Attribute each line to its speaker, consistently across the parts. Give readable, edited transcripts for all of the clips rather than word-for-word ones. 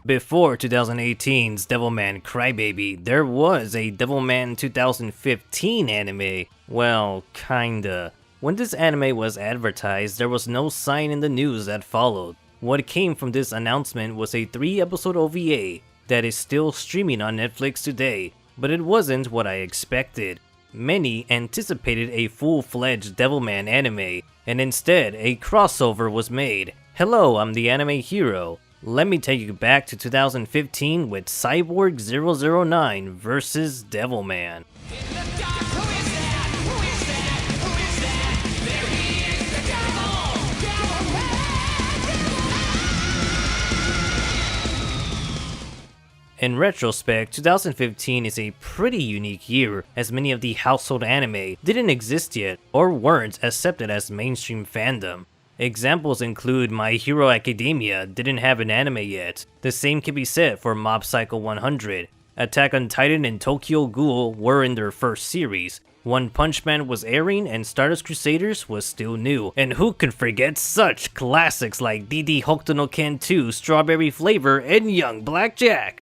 Speaker 1: Before 2018's Devilman Crybaby, there was a Devilman 2015 anime. Well, kinda. When this anime was advertised, there was no sign in the news that followed. What came from this announcement was a 3-episode OVA that is still streaming on Netflix today, but it wasn't what I expected. Many anticipated a full-fledged Devilman anime, and instead a crossover was made. Hello, I'm the anime hero. Let me take you back to 2015 with Cyborg 009 vs Devilman. In retrospect, 2015 is a pretty unique year, as many of the household anime didn't exist yet or weren't accepted as mainstream fandom. Examples include My Hero Academia didn't have an anime yet. The same can be said for Mob Psycho 100. Attack on Titan and Tokyo Ghoul were in their first series. One Punch Man was airing and Stardust Crusaders was still new. And who can forget such classics like DD Hokuto no Ken 2, Strawberry Flavor, and Young Blackjack?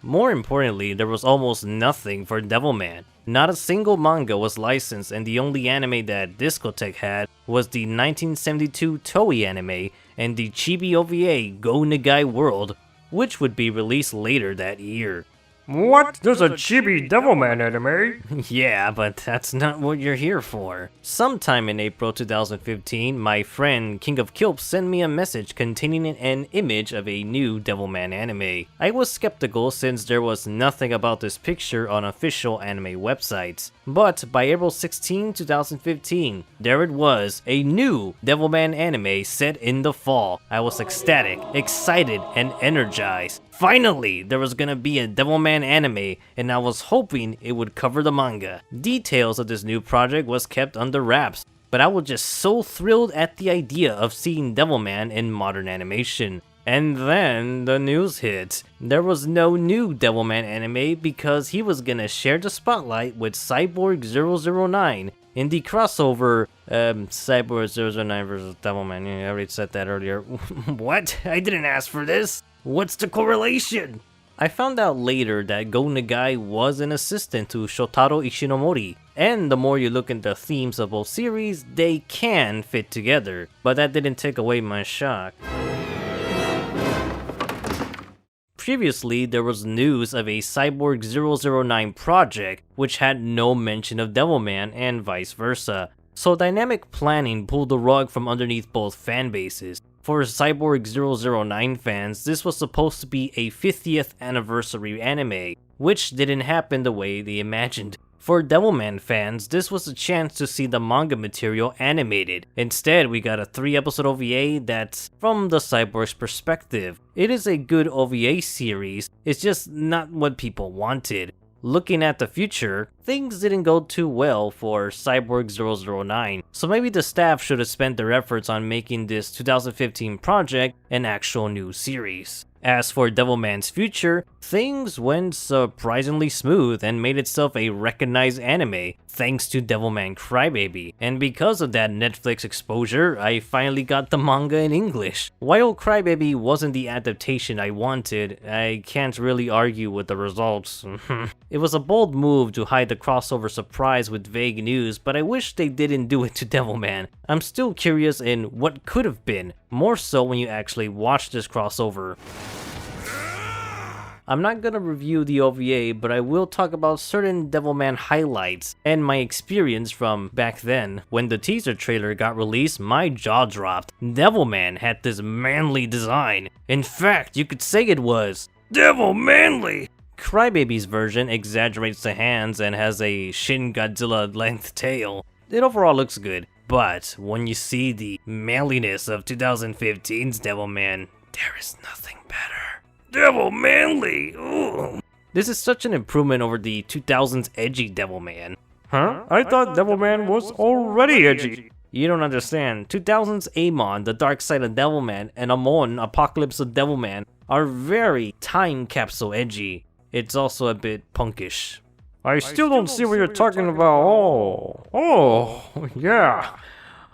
Speaker 1: More importantly, there was almost nothing for Devilman. Not a single manga was licensed, and the only anime that Discotek had was the 1972 Toei anime and the chibi OVA Go Nagai World, which would be released later that year.
Speaker 2: What? There's a chibi Devilman anime?
Speaker 1: Yeah, but that's not what you're here for. Sometime in April 2015, my friend King of Kilp sent me a message containing an image of a new Devilman anime. I was skeptical since there was nothing about this picture on official anime websites. But by April 16, 2015, there it was, a new Devilman anime set in the fall. I was ecstatic, excited, and energized. Finally, there was gonna be a Devilman anime, and I was hoping it would cover the manga. Details of this new project was kept under wraps, but I was just so thrilled at the idea of seeing Devilman in modern animation. And then the news hit. There was no new Devilman anime because he was gonna share the spotlight with Cyborg 009 in the crossover, Cyborg 009 vs Devilman. Yeah, I already said that earlier. What? I didn't ask for this. What's the correlation? I found out later that Go Nagai was an assistant to Shotaro Ishinomori, and the more you look into the themes of both series, they can fit together, but that didn't take away my shock. Previously, there was news of a Cyborg 009 project, which had no mention of Devilman and vice versa, so dynamic planning pulled the rug from underneath both fanbases. For Cyborg 009 fans, this was supposed to be a 50th anniversary anime, which didn't happen the way they imagined. For Devilman fans, this was a chance to see the manga material animated. Instead, we got a 3-episode OVA that's from the Cyborg's perspective. It is a good OVA series, it's just not what people wanted. Looking at the future, things didn't go too well for Cyborg 009, so maybe the staff should have spent their efforts on making this 2015 project an actual new series. As for Devilman's future, things went surprisingly smooth and made itself a recognized anime thanks to Devilman Crybaby. And because of that Netflix exposure, I finally got the manga in English. While Crybaby wasn't the adaptation I wanted, I can't really argue with the results. It was a bold move to hide the crossover surprise with vague news, but I wish they didn't do it to Devilman. I'm still curious in what could have been, more so when you actually watch this crossover. I'm not gonna review the OVA, but I will talk about certain Devilman highlights and my experience from back then. When the teaser trailer got released, my jaw dropped. Devilman had this manly design. In fact, you could say it was Devil Manly! Crybaby's version exaggerates the hands and has a Shin Godzilla-length tail. It overall looks good, but when you see the manliness of 2015's Devilman, there is nothing better. Devil Manly! Ooh. This is such an improvement over the 2000s edgy Devilman.
Speaker 2: Huh? I thought Devilman was already edgy.
Speaker 1: You don't understand. 2000s Amon, the dark side of Devilman, and Amon, Apocalypse of Devilman, are very time capsule edgy. It's also a bit punkish.
Speaker 2: I still don't see what you're talking about. Oh, yeah.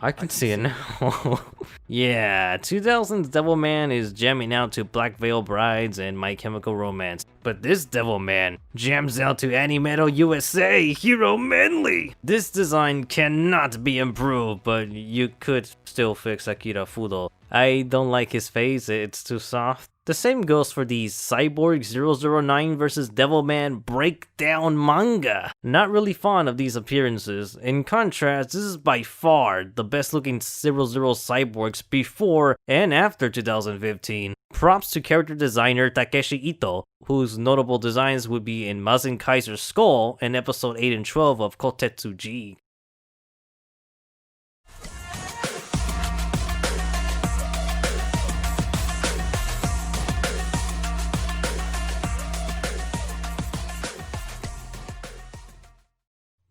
Speaker 1: I can see it now. Yeah, 2000's Devilman is jamming out to Black Veil Brides and My Chemical Romance. But this Devilman jams out to Animetal USA Hero Manly. This design cannot be improved, but you could still fix Akira Fudo. I don't like his face, it's too soft. The same goes for the Cyborg 009 vs Devilman breakdown manga. Not really fond of these appearances. In contrast, this is by far the best looking 00 cyborgs before and after 2015. Props to character designer Takeshi Ito, whose notable designs would be in Mazen Kaiser's Skull and episode 8 and 12 of Kotetsu G.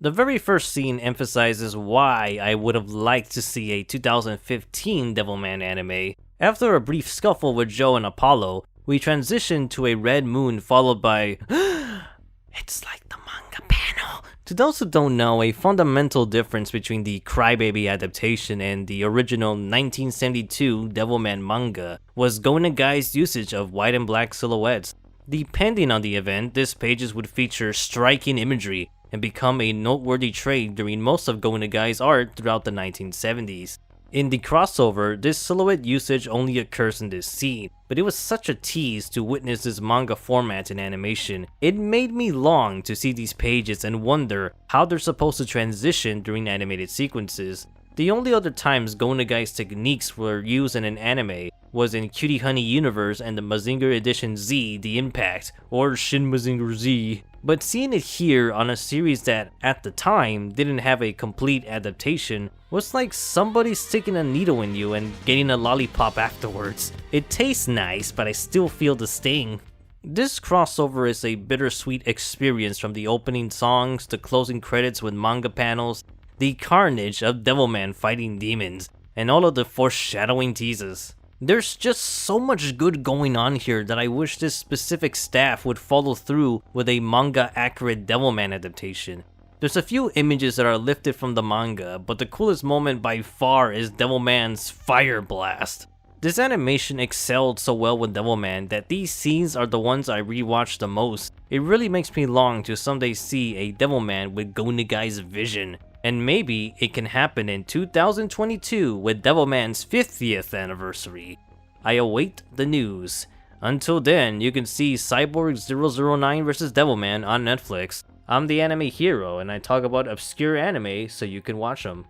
Speaker 1: The very first scene emphasizes why I would have liked to see a 2015 Devilman anime. After a brief scuffle with Joe and Apollo, we transition to a red moon followed by it's like the manga panel. To those who don't know, a fundamental difference between the Crybaby adaptation and the original 1972 Devilman manga was Go Nagai's usage of white and black silhouettes. Depending on the event, these pages would feature striking imagery and become a noteworthy trait during most of Go Nagai's art throughout the 1970s. In the crossover, this silhouette usage only occurs in this scene, but it was such a tease to witness this manga format in animation. It made me long to see these pages and wonder how they're supposed to transition during animated sequences. The only other times Go Nagai's techniques were used in an anime was in Cutie Honey Universe and the Mazinger Edition Z, The Impact, or Shin Mazinger Z. But seeing it here on a series that, at the time, didn't have a complete adaptation was like somebody sticking a needle in you and getting a lollipop afterwards. It tastes nice, but I still feel the sting. This crossover is a bittersweet experience, from the opening songs to closing credits with manga panels, the carnage of Devilman fighting demons, and all of the foreshadowing teases. There's just so much good going on here that I wish this specific staff would follow through with a manga-accurate Devilman adaptation. There's a few images that are lifted from the manga, but the coolest moment by far is Devilman's Fire Blast. This animation excelled so well with Devilman that these scenes are the ones I rewatch the most. It really makes me long to someday see a Devilman with Go Nagai's vision. And maybe it can happen in 2022 with Devilman's 50th anniversary. I await the news. Until then, you can see Cyborg 009 vs Devilman on Netflix. I'm the Anime Hero, and I talk about obscure anime so you can watch them.